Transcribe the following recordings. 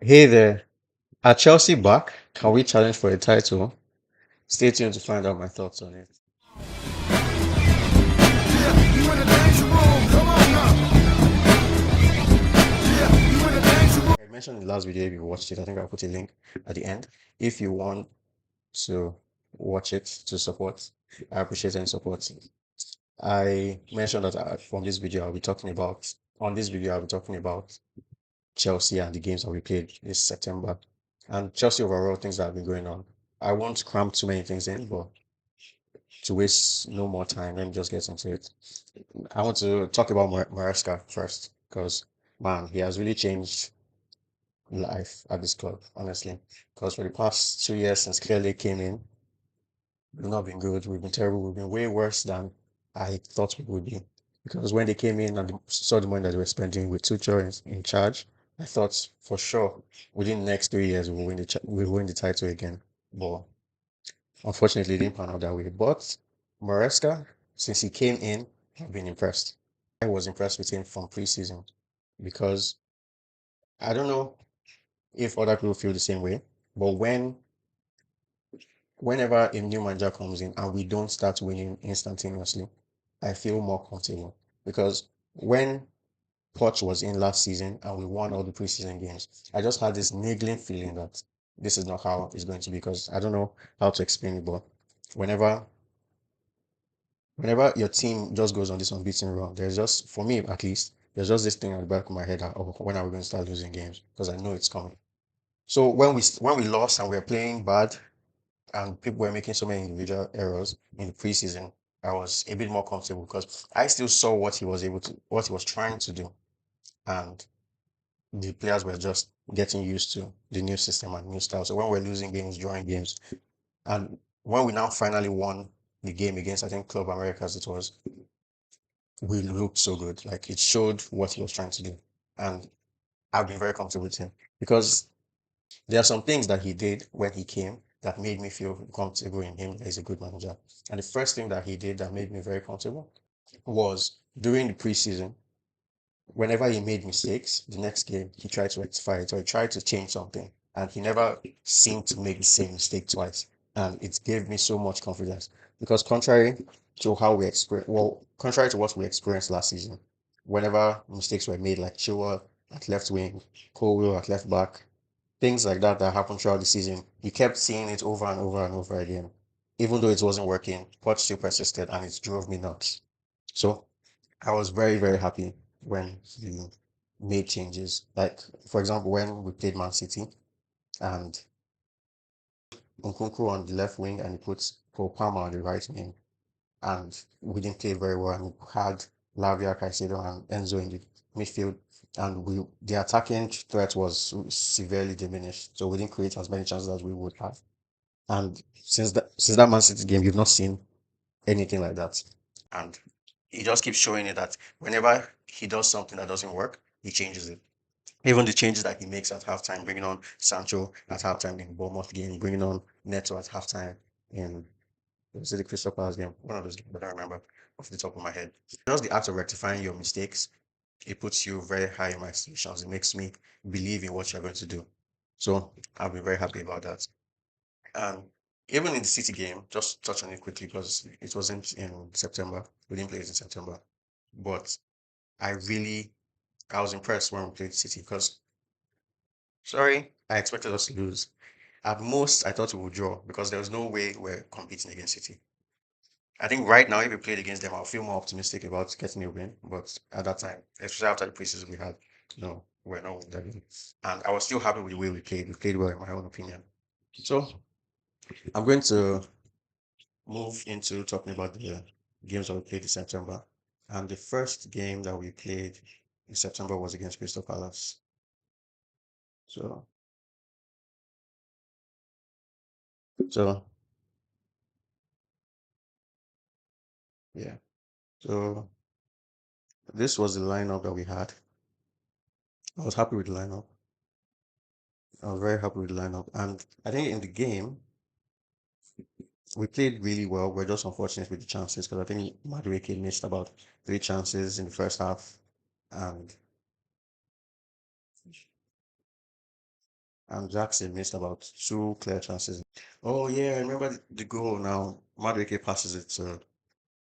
Hey there. Are Chelsea back? Can we challenge for a title? Stay tuned to find out my thoughts on it. I mentioned in the last video, if you watched it, I think I'll put a link at the end. If you want to watch it to support, I appreciate any support. I mentioned that from this video, on this video, I'll be talking about Chelsea and the games that we played this September. And Chelsea overall, things that have been going on. I won't cram too many things in, but to waste no more time, let me just get into it. I want to talk about Maresca first because, man, he has really changed life at this club, honestly. Because for the past 2 years since Clearly came in, we've not been good. We've been terrible. We've been way worse than I thought we would be. Because when they came in and saw the money that they were spending with Tuchel in charge, I thought for sure within the next 3 years we'll win the title again. But unfortunately, it didn't pan out that way. But Maresca, since he came in, I've been impressed. I was impressed with him from preseason because I don't know if other people feel the same way, but whenever a new manager comes in and we don't start winning instantaneously, I feel more comfortable because when Poch was in last season and we won all the preseason games, I just had this niggling feeling that this is not how it's going to be because I don't know how to explain it, but whenever whenever your team just goes on this unbeaten run, there's just, for me at least, there's just this thing at the back of my head that, oh, when are we going to start losing games? Because I know it's coming. So when we lost and we were playing bad and people were making so many individual errors in the preseason, I was a bit more comfortable because I still saw what he was trying to do, and the players were just getting used to the new system and new style. So when we're losing games, drawing games, and when we now finally won the game against, I think, Club Americas, it was, we looked so good. Like it showed what he was trying to do. And I've been very comfortable with him because there are some things that he did when he came that made me feel comfortable in him that he's a good manager. And the first thing that he did that made me very comfortable was during the preseason, whenever he made mistakes, the next game he tried to rectify it or he tried to change something. And he never seemed to make the same mistake twice. And it gave me so much confidence because contrary to what we experienced last season, whenever mistakes were made, like Chilwell at left wing, Colwill at left back, things like that happened throughout the season, you kept seeing it over and over and over again. Even though it wasn't working, Poch still persisted and it drove me nuts. So I was very, very happy when he made changes. Like, for example, when we played Man City and Nkunku on the left wing and he puts Paul Palmer on the right wing, and we didn't play very well. And we had Lavia, Caicedo, and Enzo in the midfield, and the attacking threat was severely diminished. So we didn't create as many chances as we would have. And since that Man City game, you've not seen anything like that. And he just keeps showing it that whenever he does something that doesn't work, he changes it. Even the changes that he makes at halftime, bringing on Sancho at halftime in the Bournemouth game, bringing on Neto at halftime in, was it the Crystal Palace game? One of those games, I don't remember off the top of my head. Just the act of rectifying your mistakes, it puts you very high in my estimations. It makes me believe in what you're going to do. So I've been very happy about that. And even in the City game, just touch on it quickly because it wasn't in September. We didn't play it in September. But I was impressed when we played City because, sorry, I expected us to lose. At most, I thought we would draw because there was no way we're competing against City. I think right now, if we played against them, I'll feel more optimistic about getting a win. But at that time, especially after the preseason we had, no, we're not winning that game. And I was still happy with the way we played. We played well, in my own opinion. So I'm going to move into talking about the games that we played in September. And the first game that we played in September was against Crystal Palace. So, so yeah. So this was the lineup that we had. I was happy with the lineup. I was very happy with the lineup. And I think in the game, we played really well. We're just unfortunate with the chances because I think Madueke missed about 3 chances in the first half. And and Jackson missed about two clear chances. Oh yeah, I remember the goal now. Madueke passes it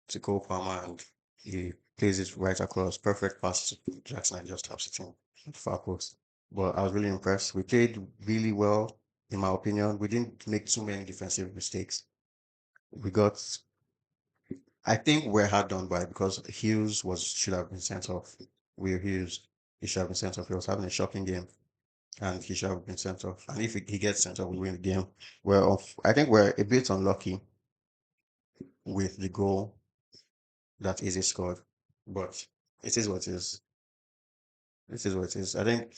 to Cole Palmer and he plays it right across. Perfect pass to Jackson and just taps it in at the far post. But I was really impressed. We played really well, in my opinion. We didn't make too many defensive mistakes. We got, I think we're hard done by because Hughes should have been sent off. Will Hughes, he should have been sent off. He was having a shocking game and he should have been sent off. And if he gets sent off, we win the game. We're off. I think we're a bit unlucky with the goal that Izzy scored, but it is what it is. It is what it is. I think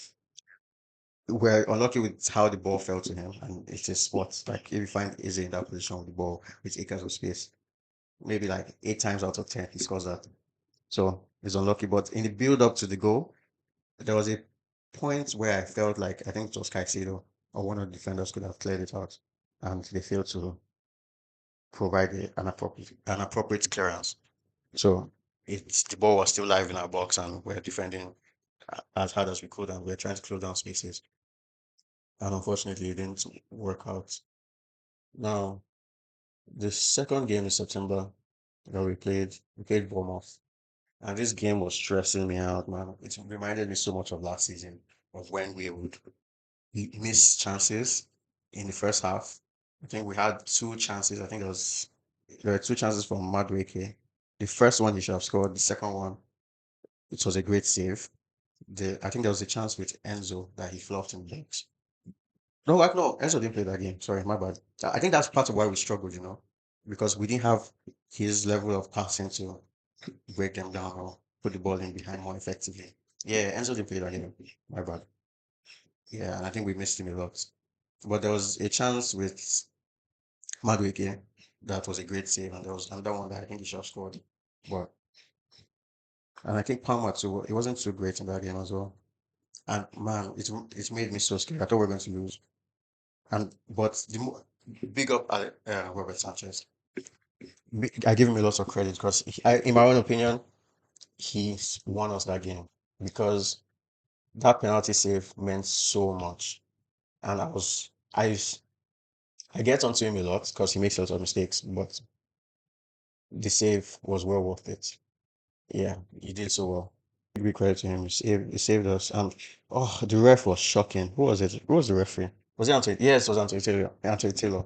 we're unlucky with how the ball fell to him, and it's a spot. Like if you find Izzy in that position with the ball with acres of space, maybe like 8 times out of 10 he scores that. So he's unlucky. But in the build up to the goal, there was a point where I felt like I think it was Caicedo or one of the defenders could have cleared it out, and they failed to provide an appropriate clearance. So it's the ball was still live in our box, and we're defending as hard as we could, and we're trying to close down spaces. And unfortunately, it didn't work out. Now, the second game in September that we played Bournemouth, and this game was stressing me out, man. It reminded me so much of last season, of when we would miss chances in the first half. I think we had two chances. I think there were two chances from Madueke. The first one he should have scored. The second one, it was a great save. I think there was a chance with Enzo that he fluffed in the box. No, like no, Enzo didn't play that game. Sorry, my bad. I think that's part of why we struggled, because we didn't have his level of passing to break them down or put the ball in behind more effectively. Yeah, Enzo didn't play that game. My bad. Yeah, and I think we missed him a lot. But there was a chance with Madueke that was a great save, and there was another one that I think he should have scored. But and I think Palmer too. It wasn't too great in that game as well. And man, it's made me so scared. I thought we were going to lose. And but big up Robert Sanchez. I give him a lot of credit because in my own opinion, he won us that game because that penalty save meant so much. And I get onto him a lot because he makes a lot of mistakes, but the save was well worth it. Yeah, he did so well. Big credit to him. He saved us. And oh, the ref was shocking. Who was it? Who was the referee? Was it Anthony? Yes, it was Anthony Taylor. Anthony Taylor.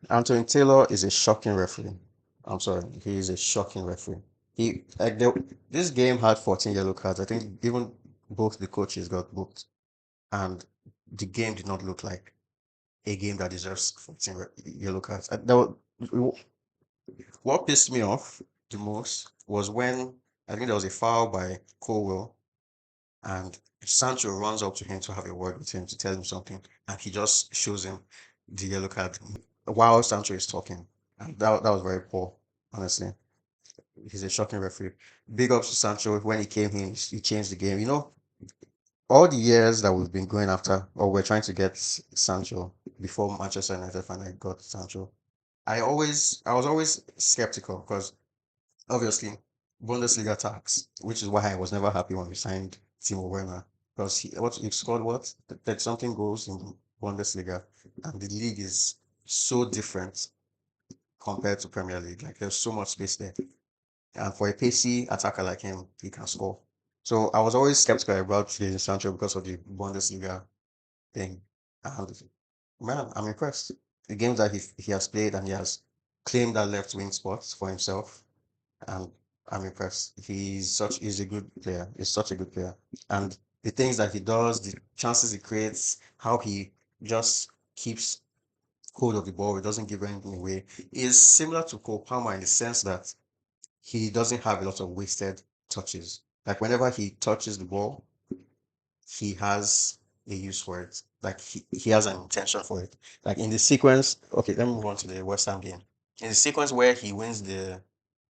Anthony Taylor is a shocking referee. I'm sorry, he is a shocking referee. This game had 14 yellow cards. I think even both the coaches got booked, and the game did not look like a game that deserves 14 yellow cards. What pissed me off the most was when I think there was a foul by Colwell, and Sancho runs up to him to have a word with him to tell him something, and he just shows him the yellow card while Sancho is talking. And that was very poor, honestly. He's a shocking referee. Big ups to Sancho. When he came in, he changed the game. All the years that we've been going after, or we're trying to get Sancho before Manchester United finally got Sancho. I was always skeptical because obviously Bundesliga tax, which is why I was never happy when we signed Timo Werner because he scored that something goals in Bundesliga, and the league is so different compared to Premier League. Like there's so much space there. And for a pacey attacker like him, he can score. So I was always skeptical about Jadon Sancho because of the Bundesliga thing. And man, I'm impressed. The games that he has played and he has claimed that left wing spot for himself. And I'm impressed. He's a good player. He's such a good player. And the things that he does, the chances he creates, how he just keeps hold of the ball, he doesn't give anything away, is similar to Cole Palmer in the sense that he doesn't have a lot of wasted touches. Like whenever he touches the ball, he has a use for it. Like he has an intention for it. Like in the sequence, okay, let me move on to the West Ham game. In the sequence where he wins the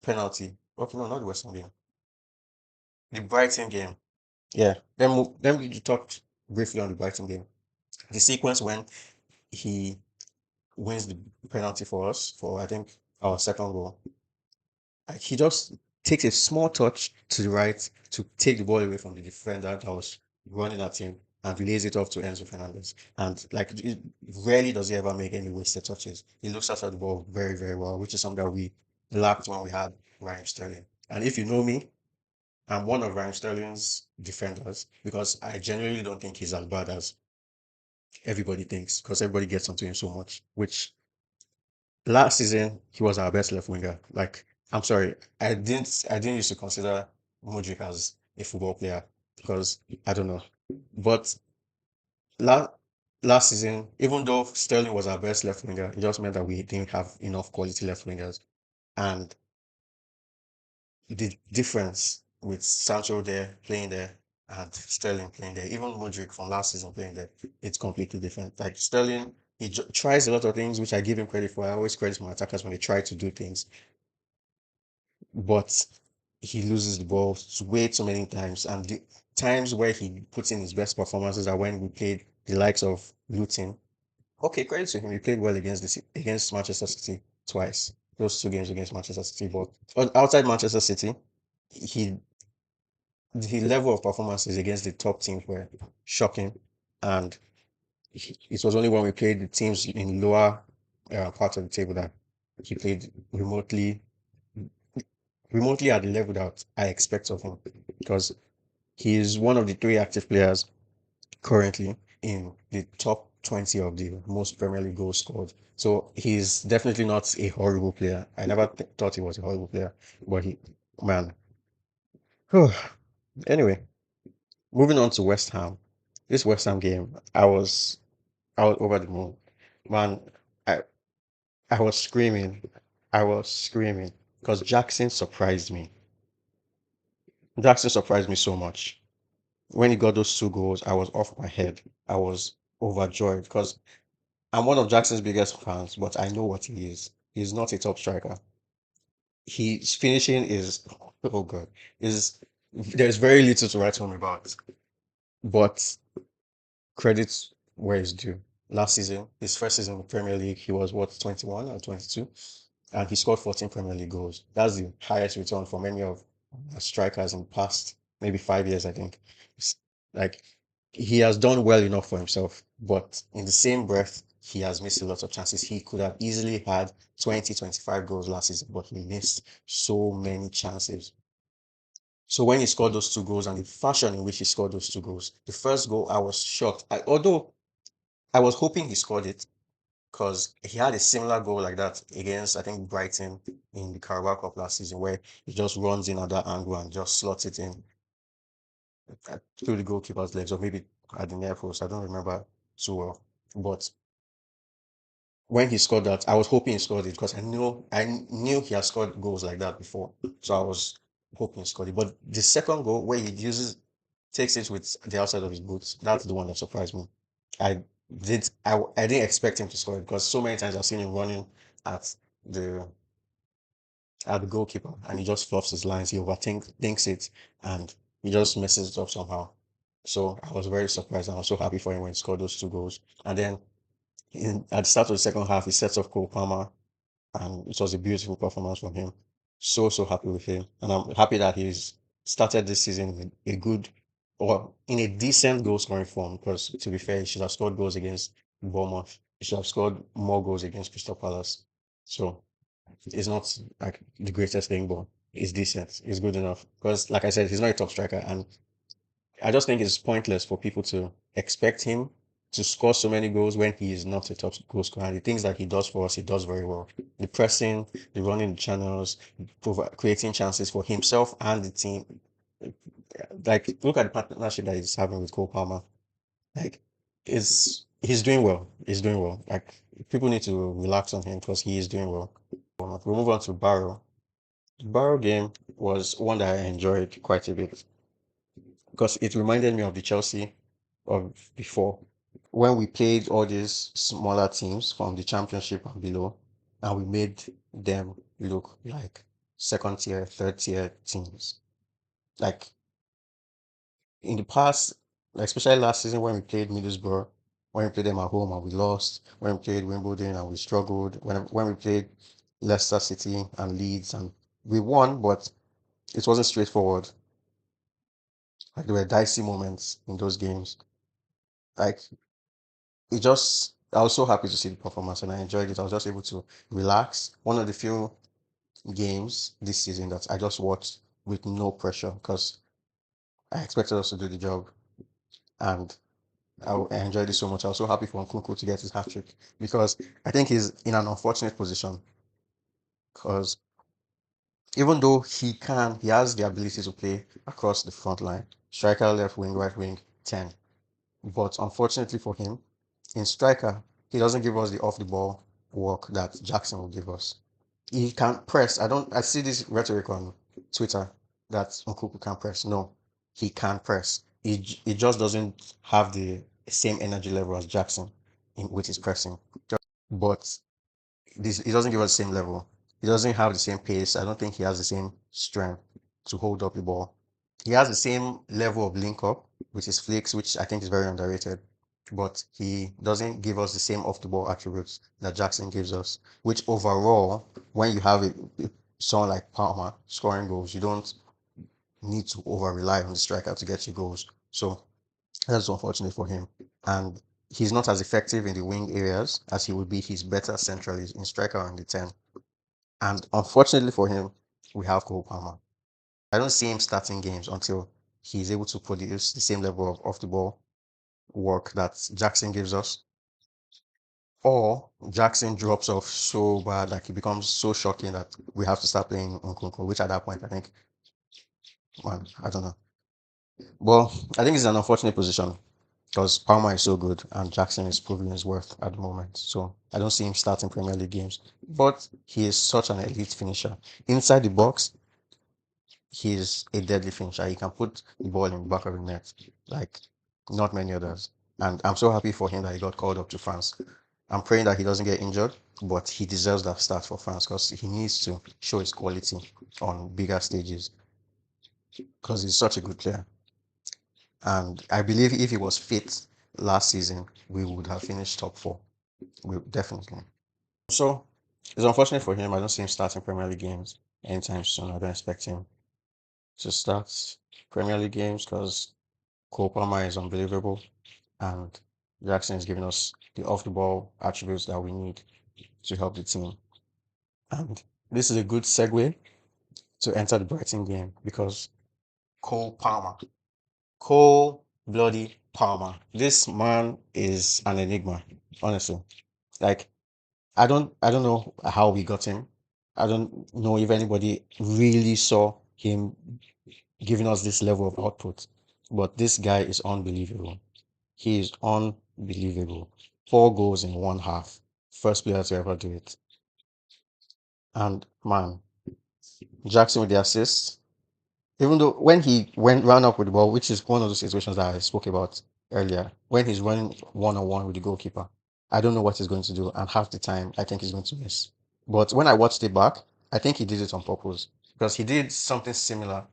penalty. Okay, no, not the West Ham game. The Brighton game. Yeah. Then we talked briefly on the Brighton game. The sequence when he wins the penalty for us for I think our second goal. Like he just takes a small touch to the right to take the ball away from the defender that was running at him, and lays it off to Enzo Fernandez. And like rarely does he ever make any wasted touches. He looks after the ball very, very well, which is something that we lacked when we had Ryan Sterling. And if you know me, I'm one of Ryan Sterling's defenders because I genuinely don't think he's as bad as everybody thinks because everybody gets onto him so much. Which last season he was our best left winger. Like I'm sorry, I didn't used to consider Modric as a football player because I don't know, but last last season, even though Sterling was our best left winger, it just meant that we didn't have enough quality left wingers, and the difference with Sancho there playing there and Sterling playing there, even Modric from last season playing there, it's completely different. Like Sterling, he tries a lot of things, which I give him credit for. I always credit my attackers when they try to do things, but he loses the ball way too many times. And the times where he puts in his best performances are when we played the likes of Luton. Okay, credit to him. He played well against Manchester City twice. Those two games against Manchester City, but outside Manchester City, he the level of performances against the top teams were shocking, and it was only when we played the teams in lower parts of the table that he played remotely at the level that I expect of him, because he is one of the three active players currently in the top 20 of the most Premier League goals scored. So he's definitely not a horrible player. I never thought he was a horrible player, but man. Anyway, moving on to West Ham. This West Ham game, I was over the moon. Man, I I was screaming. I was screaming because Jackson surprised me. Jackson surprised me so much. When he got those two goals, I was off my head. I was overjoyed because I'm one of Jackson's biggest fans, but I know what he is. He's not a top striker. His finishing is, oh God, is there's very little to write home about. But credits where it's due. Last season, his first season in the Premier League, he was what, 21 or 22? And he scored 14 Premier League goals. That's the highest return from any of strikers in the past maybe 5 years, I think. It's like he has done well enough for himself, but in the same breath, he has missed a lot of chances. He could have easily had 20, 25 goals last season, but he missed so many chances. So when he scored those two goals and the fashion in which he scored those two goals, the first goal, I was shocked. Although I was hoping he scored it because he had a similar goal like that against, I think, Brighton in the Carabao Cup last season, where he just runs in at that angle and just slots it in through the goalkeeper's legs, or maybe at the near post. I don't remember too well. But when he scored that, I was hoping he scored it because I knew he had scored goals like that before. So I was hoping he scored it. But the second goal, where he takes it with the outside of his boots, that's the one that surprised me. I I didn't expect him to score it because so many times I've seen him running at the the goalkeeper and he just fluffs his lines. He thinks it and he just messes it up somehow. So I was very surprised and I was so happy for him when he scored those two goals. And then at the start of the second half, he sets off Cole Palmer and it was a beautiful performance from him. So, so happy with him. And I'm happy that he's started this season in a good or in a decent goal scoring form because, to be fair, he should have scored goals against Bournemouth. He should have scored more goals against Crystal Palace. So, it's not like the greatest thing, but it's decent. It's good enough. Because, like I said, he's not a top striker. And I just think it's pointless for people to expect him to score so many goals when he is not a top goal scorer. And the things that he does for us, he does very well. The pressing, the running the channels, creating chances for himself and the team. Like, look at the partnership that he's having with Cole Palmer. Like, he's doing well. He's doing well. Like, people need to relax on him because he is doing well. We'll move on to Barrow. The Barrow game was one that I enjoyed quite a bit because it reminded me of the Chelsea of before when we played all these smaller teams from the championship and below, and we made them look like second tier, third tier teams. Like in the past, like especially last season when we played Middlesbrough, when we played them at home and we lost, when we played Wimbledon and we struggled, when we played Leicester City and Leeds and we won, but it wasn't straightforward. Like there were dicey moments in those games. Like I was so happy to see the performance and I enjoyed it. I was just able to relax. One of the few games this season that I just watched with no pressure because I expected us to do the job and I enjoyed it so much. I was so happy for Nkunku to get his hat trick because I think he's in an unfortunate position because even though he has the ability to play across the front line, striker, left wing, right wing, 10. But unfortunately for him, in striker, he doesn't give us the off the ball work that Jackson will give us. He can't press. I see this rhetoric on Twitter that Nkunku can't press. No, he can press. He just doesn't have the same energy level as Jackson with his pressing. But he doesn't give us the same level. He doesn't have the same pace. I don't think he has the same strength to hold up the ball. He has the same level of link up with his flicks, which I think is very underrated. But he doesn't give us the same off the ball attributes that Jackson gives us. Which overall, when you have someone like Palmer scoring goals, you don't need to over rely on the striker to get you goals. So that's unfortunate for him. And he's not as effective in the wing areas as he would be. He's better centrally in striker on the 10. And unfortunately for him, we have Cole Palmer. I don't see him starting games until he's able to produce the same level of off the ball work that Jackson gives us. Or Jackson drops off so bad, like he becomes so shocking that we have to start playing Nkunku, which at that point, I think, man, I don't know. Well, I think it's an unfortunate position because Palmer is so good and Jackson is proving his worth at the moment. So I don't see him starting Premier League games. But he is such an elite finisher. Inside the box, he's a deadly finisher. He can put the ball in the back of the net like not many others. And I'm so happy for him that he got called up to France. I'm praying that he doesn't get injured, but he deserves that start for France because he needs to show his quality on bigger stages because he's such a good player. And I believe if he was fit last season, we would have finished top four. We definitely. So it's unfortunate for him. I don't see him starting Premier League games anytime soon. I don't expect him to start Premier League games because Cole Palmer is unbelievable and Jackson is giving us the off the ball attributes that we need to help the team. And this is a good segue to enter the Brighton game because Cole Palmer, Cole bloody Palmer, this man is an enigma, honestly. Like I don't know how we got him. I don't know if anybody really saw him giving us this level of output. But this guy is unbelievable. He is unbelievable. 4 goals in one half. First player to ever do it. And man, Jackson with the assist. Even though when he went ran up with the ball, which is one of those situations that I spoke about earlier, when he's running one on one with the goalkeeper, I don't know what he's going to do, and half the time I think he's going to miss. But when I watched it back, I think he did it on purpose because he did something similar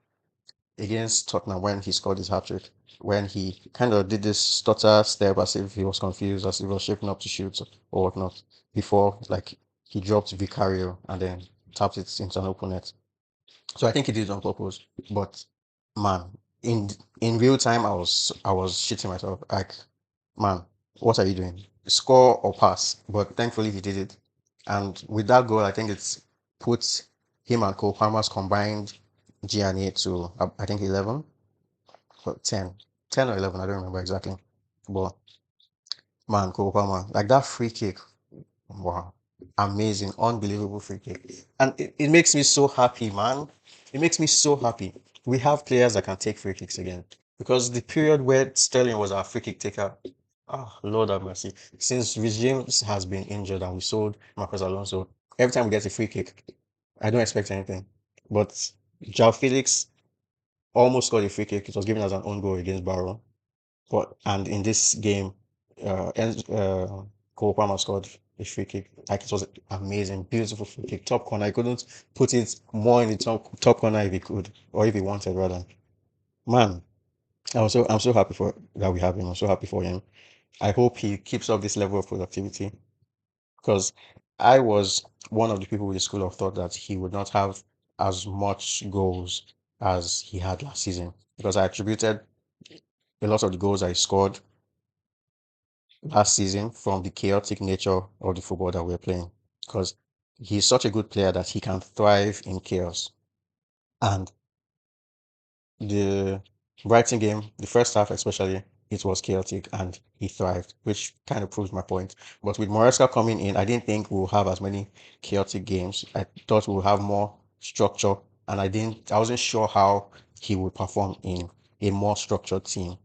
against Tottenham when he scored his hat trick. When he kind of did this stutter step as if he was confused, as if he was shaping up to shoot or whatnot, before like he dropped Vicario and then tapped it into an open net. So I think he did it on purpose. But man, in real time, I was shitting myself. Like, man, what are you doing? Score or pass? But thankfully he did it. And with that goal, I think it's put him and Cole Palmer's combined GNA to I think 11 or 10. 10 or 11, I don't remember exactly. But man, Cole Palmer, like that free kick, wow, amazing, unbelievable free kick. And it makes me so happy, man. It makes me so happy. We have players that can take free kicks again. Because the period where Sterling was our free kick taker, oh, Lord have mercy. Since Rhys James has been injured and we sold Marcos Alonso, every time we get a free kick, I don't expect anything. But João Felix almost scored a free kick. It was given as an own goal against Barrow. And in this game, Cole Palmer scored a free kick. Like it was amazing, beautiful free kick, top corner. He couldn't put it more in the top corner if he could, or if he wanted rather. Man, I'm so happy for that we have him. I'm so happy for him. I hope he keeps up this level of productivity because I was one of the people with the school of thought that he would not have as much goals as he had last season because I attributed a lot of the goals I scored last season from the chaotic nature of the football that we're playing. Because he's such a good player that he can thrive in chaos. And the Brighton game, the first half especially, it was chaotic and he thrived, which kind of proves my point. But with Maresca coming in, I didn't think we'll have as many chaotic games. I thought we'll have more structure, and I wasn't sure how he would perform in a more structured team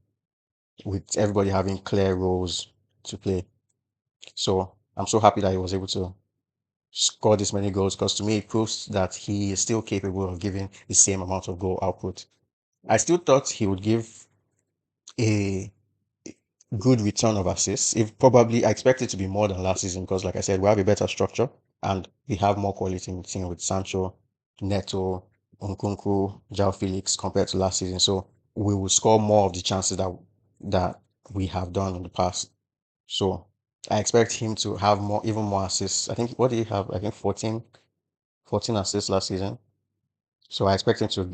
with everybody having clear roles to play. So I'm so happy that he was able to score this many goals because to me it proves that he is still capable of giving the same amount of goal output. I still thought he would give a good return of assists. If probably I expect it to be more than last season because, like I said, we have a better structure and we have more quality in the team with Sancho, Neto, Nkunku, Jao Felix compared to last season. So we will score more of the chances that we have done in the past. So I expect him to have more, even more assists. I think what did he have? I think 14 assists last season. So I expect him to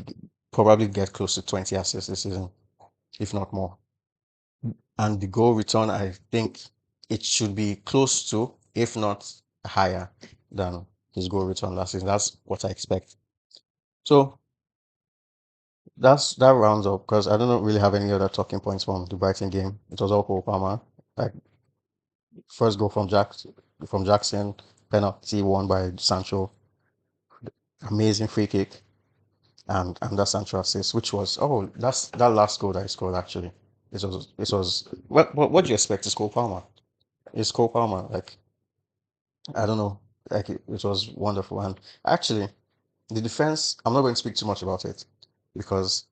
probably get close to 20 assists this season, if not more. And the goal return, I think it should be close to, if not higher than his goal return last season. That's what I expect. So that rounds up because I don't really have any other talking points from the Brighton game. It was all Cole Palmer. Like first goal from Jackson, penalty won by Sancho, amazing free kick, and that Sancho assist, which was that's that last goal that he scored actually. This was what do you expect? It's Cole Palmer. It's Cole Palmer. Like I don't know. Like it was wonderful. And actually, the defense, I'm not going to speak too much about it because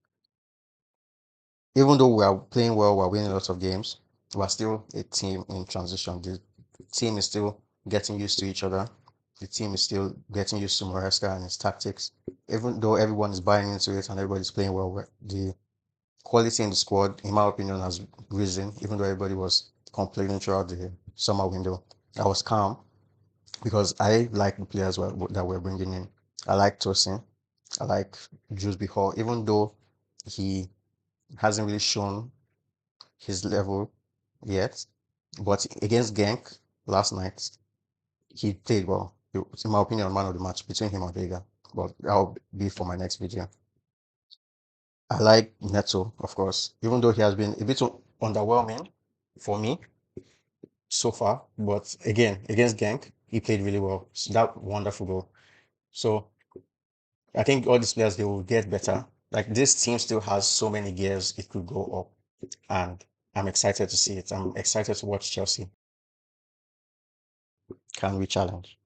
even though we are playing well, we're winning lots of games, we're still a team in transition. The team is still getting used to each other. The team is still getting used to Maresca and his tactics. Even though everyone is buying into it and everybody's playing well, the quality in the squad, in my opinion, has risen, even though everybody was complaining throughout the summer window. I was calm because I like the players that we're bringing in. I like Tosin. I like Jusby Hall, even though he hasn't really shown his level yet. But against Genk last night, he played well. He was, in my opinion, man of the match between him and Vega. But that'll be for my next video. I like Neto, of course, even though he has been a bit underwhelming for me so far. But again, against Genk, he played really well. So that wonderful goal. So I think all these players they will get better. Like this team still has so many gears it could go up, and I'm excited to see it. I'm excited to watch Chelsea. Can we challenge?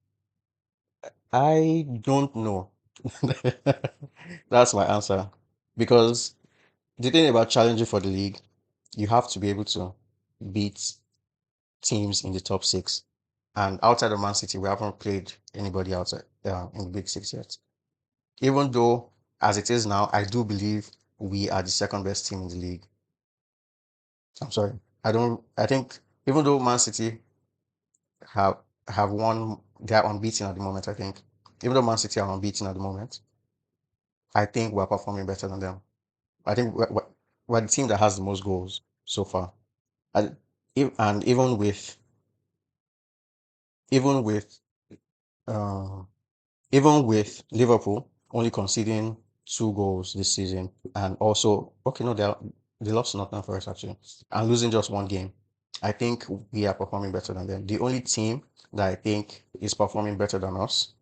I don't know. That's my answer. Because the thing about challenging for the league, you have to be able to beat teams in the top six. And outside of Man City, we haven't played anybody outside in the big six yet. Even though, as it is now, I do believe we are the second best team in the league. I'm sorry. I don't. I think even though Man City have have won, they are unbeaten at the moment. I think even though Man City are unbeaten at the moment, I think we're performing better than them. I think we're the team that has the most goals so far. And, and even with um even with Liverpool only conceding 2 goals this season, and also okay, no, they lost to Nottingham Forest actually, and losing just one game. I think we are performing better than them. The only team that I think is performing better than us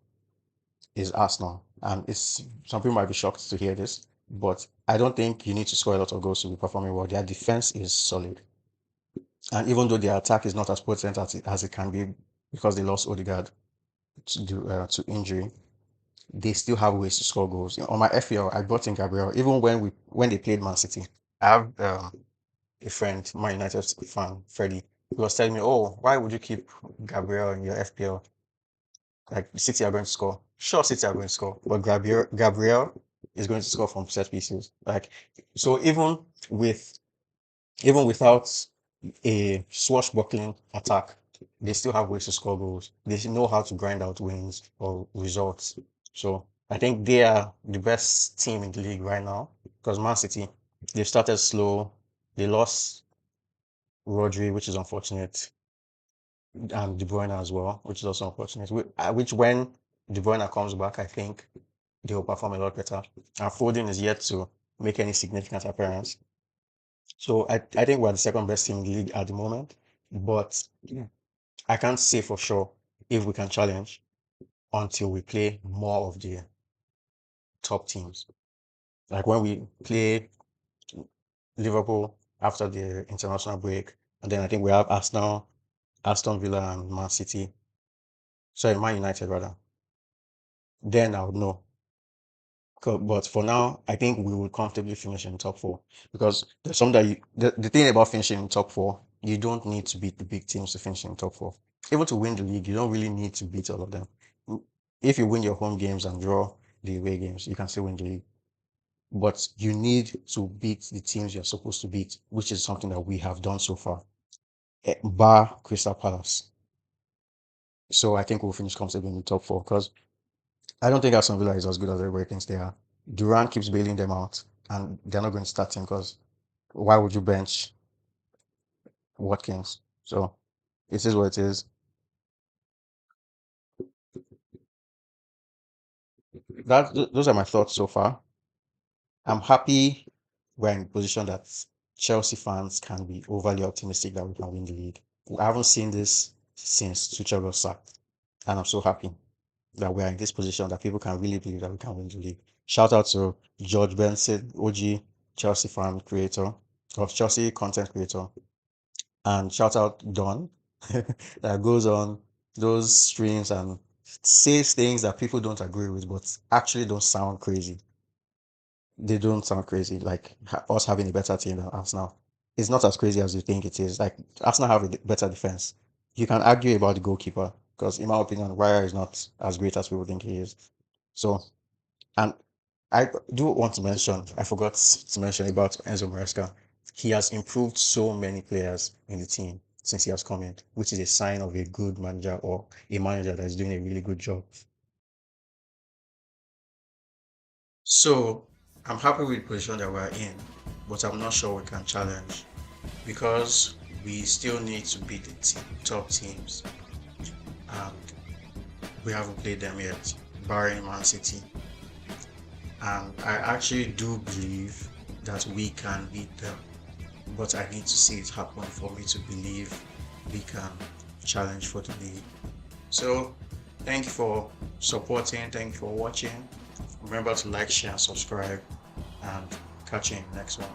is Arsenal, and it's some people might be shocked to hear this, but I don't think you need to score a lot of goals to be performing well. Their defense is solid, and even though their attack is not as potent as it can be because they lost Odegaard to injury, they still have ways to score goals. On my FPL, I brought in Gabriel. Even when they played Man City, I have a friend, Man United fan, Freddie. He was telling me, "Oh, why would you keep Gabriel in your FPL? Like City are going to score. Sure, City are going to score, but Gabriel is going to score from set pieces. Like so, with even without a swashbuckling attack, they still have ways to score goals. They know how to grind out wins or results. So I think they are the best team in the league right now because Man City, they started slow. They lost Rodri, which is unfortunate, and De Bruyne as well, which is also unfortunate. Which when De Bruyne comes back, I think they will perform a lot better. And Foden is yet to make any significant appearance. So I think we're the second best team in the league at the moment, but I can't say for sure if we can challenge until we play more of the top teams. Like when we play Liverpool after the international break, and then I think we have Arsenal, Aston Villa, and Man City. Sorry, Man United rather. Then I would know. But for now, I think we will comfortably finish in top four because there's some that the thing about finishing in top four, you don't need to beat the big teams to finish in top four. Even to win the league, you don't really need to beat all of them. If you win your home games and draw the away games, you can still win the league. But you need to beat the teams you're supposed to beat, which is something that we have done so far, bar Crystal Palace. So I think we'll finish comfortably in the top four because I don't think Aston Villa is as good as everybody thinks they are. Durant keeps bailing them out, and they're not going to start him because why would you bench Watkins? So it is what it is. Those are my thoughts so far. I'm happy we're in a position that Chelsea fans can be overly optimistic that we can win the league. I haven't seen this since Tuchel was sacked, and I'm so happy that we're in this position that people can really believe that we can win the league. Shout out to George Benson, OG Chelsea fan creator, of Chelsea content creator, and shout out Don that goes on those streams and says things that people don't agree with, but actually don't sound crazy. They don't sound crazy. Like us having a better team than Arsenal. It's not as crazy as you think it is. Like Arsenal have a better defense. You can argue about the goalkeeper because, in my opinion, Raya is not as great as people think he is. So, and I do want to mention, I forgot to mention about Enzo Maresca. He has improved so many players in the team since he has come in, which is a sign of a good manager or a manager that is doing a really good job. So I'm happy with the position that we're in, but I'm not sure we can challenge because we still need to beat the top teams, and we haven't played them yet, barring Man City. And I actually do believe that we can beat them, but I need to see it happen for me to believe we can challenge for the league. So, thank you for supporting, thank you for watching. Remember to like, share, and subscribe, and catch you in the next one.